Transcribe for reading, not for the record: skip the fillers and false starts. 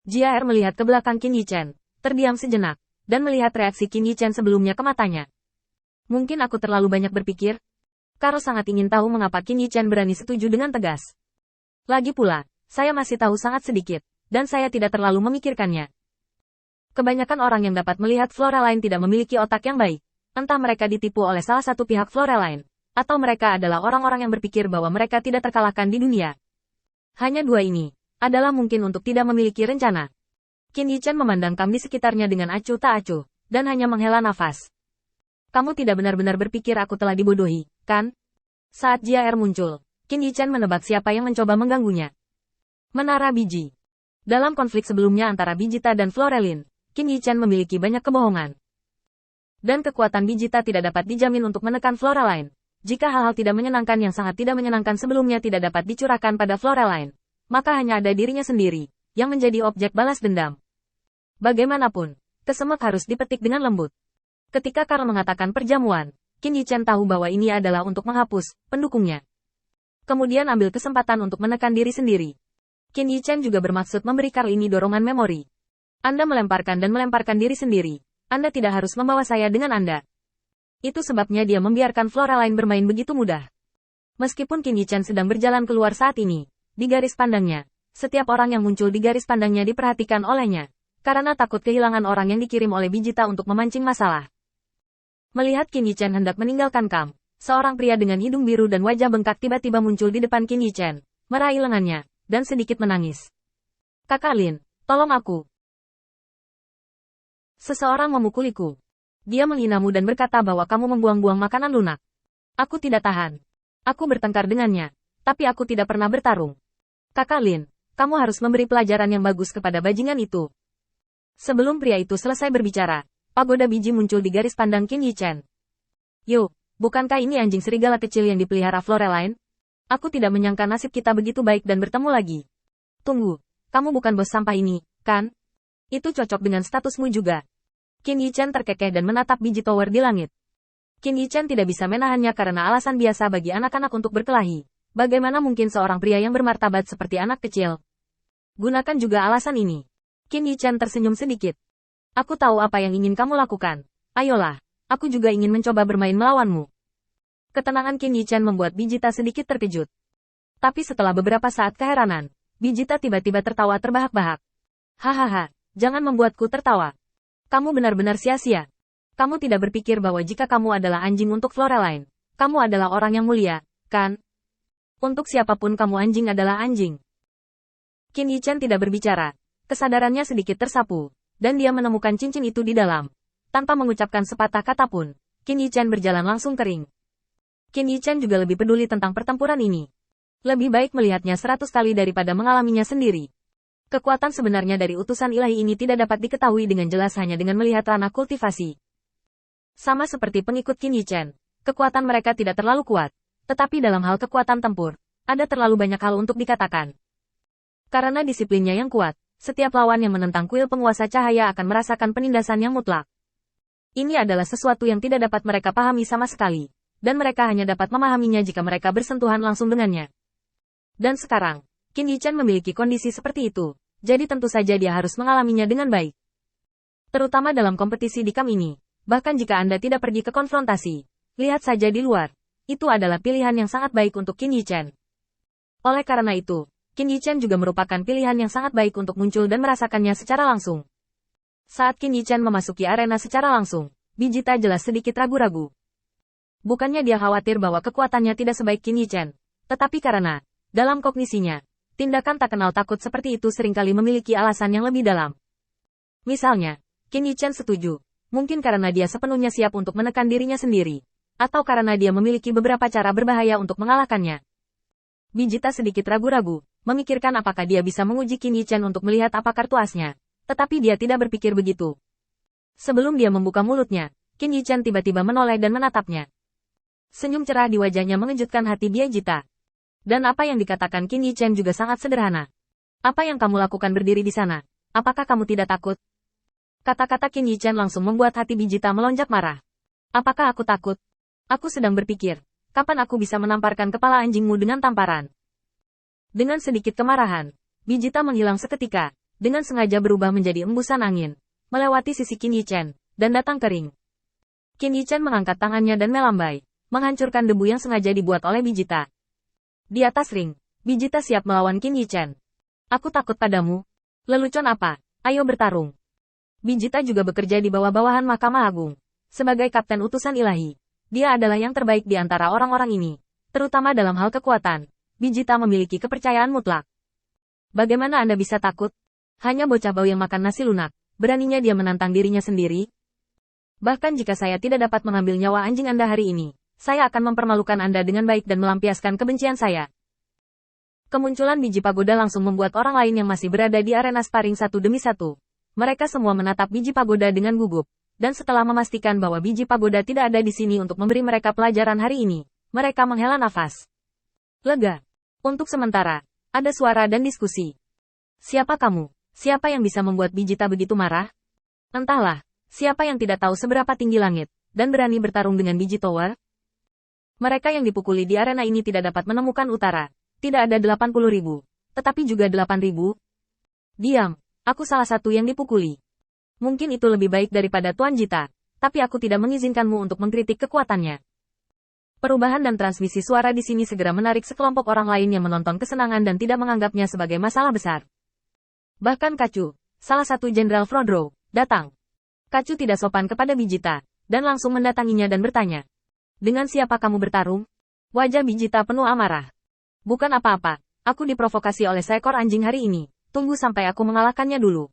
JR melihat ke belakang Qin Yichen, terdiam sejenak, dan melihat reaksi Qin Yichen sebelumnya ke matanya. Mungkin aku terlalu banyak berpikir? Karo sangat ingin tahu mengapa Qin Yichen berani setuju dengan tegas. Lagi pula, saya masih tahu sangat sedikit, dan saya tidak terlalu memikirkannya. Kebanyakan orang yang dapat melihat Floraline tidak memiliki otak yang baik. Entah mereka ditipu oleh salah satu pihak Floraline, atau mereka adalah orang-orang yang berpikir bahwa mereka tidak terkalahkan di dunia. Hanya dua ini adalah mungkin untuk tidak memiliki rencana. Qin Yichen memandang Kam di sekitarnya dengan acuh tak acuh, dan hanya menghela nafas. Kamu tidak benar-benar berpikir aku telah dibodohi, kan? Saat JR muncul, Qin Yichen menebak siapa yang mencoba mengganggunya. Menara biji. Dalam konflik sebelumnya antara Bijita dan Floreline, Qin Yichen memiliki banyak kebohongan. Dan kekuatan Bijita tidak dapat dijamin untuk menekan Floraline. Jika hal-hal tidak menyenangkan yang sangat tidak menyenangkan sebelumnya tidak dapat dicurahkan pada Floraline, maka hanya ada dirinya sendiri, yang menjadi objek balas dendam. Bagaimanapun, kesemek harus dipetik dengan lembut. Ketika Karl mengatakan perjamuan, Qin Yichen tahu bahwa ini adalah untuk menghapus pendukungnya. Kemudian ambil kesempatan untuk menekan diri sendiri. Qin Yichen juga bermaksud memberi Karl ini dorongan memori. Anda melemparkan dan melemparkan diri sendiri. Anda tidak harus membawa saya dengan Anda. Itu sebabnya dia membiarkan Floraline bermain begitu mudah. Meskipun Qin Yichen sedang berjalan keluar saat ini, di garis pandangnya, setiap orang yang muncul di garis pandangnya diperhatikan olehnya, karena takut kehilangan orang yang dikirim oleh Bijita untuk memancing masalah. Melihat Qin Yichen hendak meninggalkan Kam, seorang pria dengan hidung biru dan wajah bengkak tiba-tiba muncul di depan Qin Yichen, meraih lengannya, dan sedikit menangis. Kakak Lin, tolong aku. Seseorang memukuliku. Dia menghinamu dan berkata bahwa kamu membuang-buang makanan lunak. Aku tidak tahan. Aku bertengkar dengannya, tapi aku tidak pernah bertarung. Kakak Lin, kamu harus memberi pelajaran yang bagus kepada bajingan itu. Sebelum pria itu selesai berbicara, pagoda biji muncul di garis pandang Qin Yichen. Yo, bukankah ini anjing serigala kecil yang dipelihara Floraline? Aku tidak menyangka nasib kita begitu baik dan bertemu lagi. Tunggu, kamu bukan bos sampah ini, kan? Itu cocok dengan statusmu juga. Qin Yichen terkekeh dan menatap biji tower di langit. Qin Yichen tidak bisa menahannya karena alasan biasa bagi anak-anak untuk berkelahi. Bagaimana mungkin seorang pria yang bermartabat seperti anak kecil? Gunakan juga alasan ini. Qin Yichen tersenyum sedikit. Aku tahu apa yang ingin kamu lakukan. Ayolah, aku juga ingin mencoba bermain melawanmu. Ketenangan Qin Yichen membuat Bijita sedikit terkejut. Tapi setelah beberapa saat keheranan, Bijita tiba-tiba tertawa terbahak-bahak. Hahaha, jangan membuatku tertawa. Kamu benar-benar sia-sia. Kamu tidak berpikir bahwa jika kamu adalah anjing untuk Floraline, kamu adalah orang yang mulia, kan? Untuk siapapun kamu anjing adalah anjing. Qin Yichen tidak berbicara. Kesadarannya sedikit tersapu, dan dia menemukan cincin itu di dalam. Tanpa mengucapkan sepatah kata pun, Qin Yichen berjalan langsung kering. Qin Yichen juga lebih peduli tentang pertempuran ini. Lebih baik melihatnya 100 kali daripada mengalaminya sendiri. Kekuatan sebenarnya dari utusan ilahi ini tidak dapat diketahui dengan jelas hanya dengan melihat ranah kultivasi. Sama seperti pengikut Qin Yichen, kekuatan mereka tidak terlalu kuat. Tetapi dalam hal kekuatan tempur, ada terlalu banyak hal untuk dikatakan. Karena disiplinnya yang kuat, setiap lawan yang menentang kuil penguasa cahaya akan merasakan penindasan yang mutlak. Ini adalah sesuatu yang tidak dapat mereka pahami sama sekali, dan mereka hanya dapat memahaminya jika mereka bersentuhan langsung dengannya. Dan sekarang, Qin Yichen memiliki kondisi seperti itu, jadi tentu saja dia harus mengalaminya dengan baik. Terutama dalam kompetisi di Kam ini, bahkan jika Anda tidak pergi ke konfrontasi, lihat saja di luar. Itu adalah pilihan yang sangat baik untuk Qin Yichen. Oleh karena itu, Qin Yichen juga merupakan pilihan yang sangat baik untuk muncul dan merasakannya secara langsung. Saat Qin Yichen memasuki arena secara langsung, Bijita jelas sedikit ragu-ragu. Bukannya dia khawatir bahwa kekuatannya tidak sebaik Qin Yichen, tetapi karena, dalam kognisinya, tindakan tak kenal takut seperti itu seringkali memiliki alasan yang lebih dalam. Misalnya, Qin Yichen setuju, mungkin karena dia sepenuhnya siap untuk menekan dirinya sendiri. Atau karena dia memiliki beberapa cara berbahaya untuk mengalahkannya. Bijita sedikit ragu-ragu, memikirkan apakah dia bisa menguji Qin Yichen untuk melihat apa kartu asnya. Tetapi dia tidak berpikir begitu. Sebelum dia membuka mulutnya, Qin Yichen tiba-tiba menoleh dan menatapnya. Senyum cerah di wajahnya mengejutkan hati Bijita. Dan apa yang dikatakan Qin Yichen juga sangat sederhana. Apa yang kamu lakukan berdiri di sana? Apakah kamu tidak takut? Kata-kata Qin Yichen langsung membuat hati Bijita melonjak marah. Apakah aku takut? Aku sedang berpikir, kapan aku bisa menamparkan kepala anjingmu dengan tamparan? Dengan sedikit kemarahan, Bijita menghilang seketika, dengan sengaja berubah menjadi embusan angin, melewati sisi Qin Yichen, dan datang ke ring. Qin Yichen mengangkat tangannya dan melambai, menghancurkan debu yang sengaja dibuat oleh Bijita. Di atas ring, Bijita siap melawan Qin Yichen. Aku takut padamu. Lelucon apa? Ayo bertarung. Bijita juga bekerja di bawah-bawahan Mahkamah Agung. Sebagai kapten utusan ilahi, dia adalah yang terbaik di antara orang-orang ini. Terutama dalam hal kekuatan, Bijita memiliki kepercayaan mutlak. Bagaimana Anda bisa takut? Hanya bocah bau yang makan nasi lunak, beraninya dia menantang dirinya sendiri. Bahkan jika saya tidak dapat mengambil nyawa anjing Anda hari ini, saya akan mempermalukan Anda dengan baik dan melampiaskan kebencian saya. Kemunculan biji pagoda langsung membuat orang lain yang masih berada di arena sparring satu demi satu. Mereka semua menatap biji pagoda dengan gugup, dan setelah memastikan bahwa biji pagoda tidak ada di sini untuk memberi mereka pelajaran hari ini, mereka menghela nafas. Lega. Untuk sementara, ada suara dan diskusi. Siapa kamu? Siapa yang bisa membuat Bijita begitu marah? Entahlah, siapa yang tidak tahu seberapa tinggi langit, dan berani bertarung dengan biji tower? Mereka yang dipukuli di arena ini tidak dapat menemukan utara. Tidak ada 80.000, tetapi juga 8.000. Diam, aku salah satu yang dipukuli. Mungkin itu lebih baik daripada Tuan Jita, tapi aku tidak mengizinkanmu untuk mengkritik kekuatannya. Perubahan dan transmisi suara di sini segera menarik sekelompok orang lain yang menonton kesenangan dan tidak menganggapnya sebagai masalah besar. Bahkan Kacu, salah satu Jenderal Frodro, datang. Kacu tidak sopan kepada Bijita, dan langsung mendatanginya dan bertanya. Dengan siapa kamu bertarung? Wajah Bijita penuh amarah. Bukan apa-apa, aku diprovokasi oleh seekor anjing hari ini. Tunggu sampai aku mengalahkannya dulu.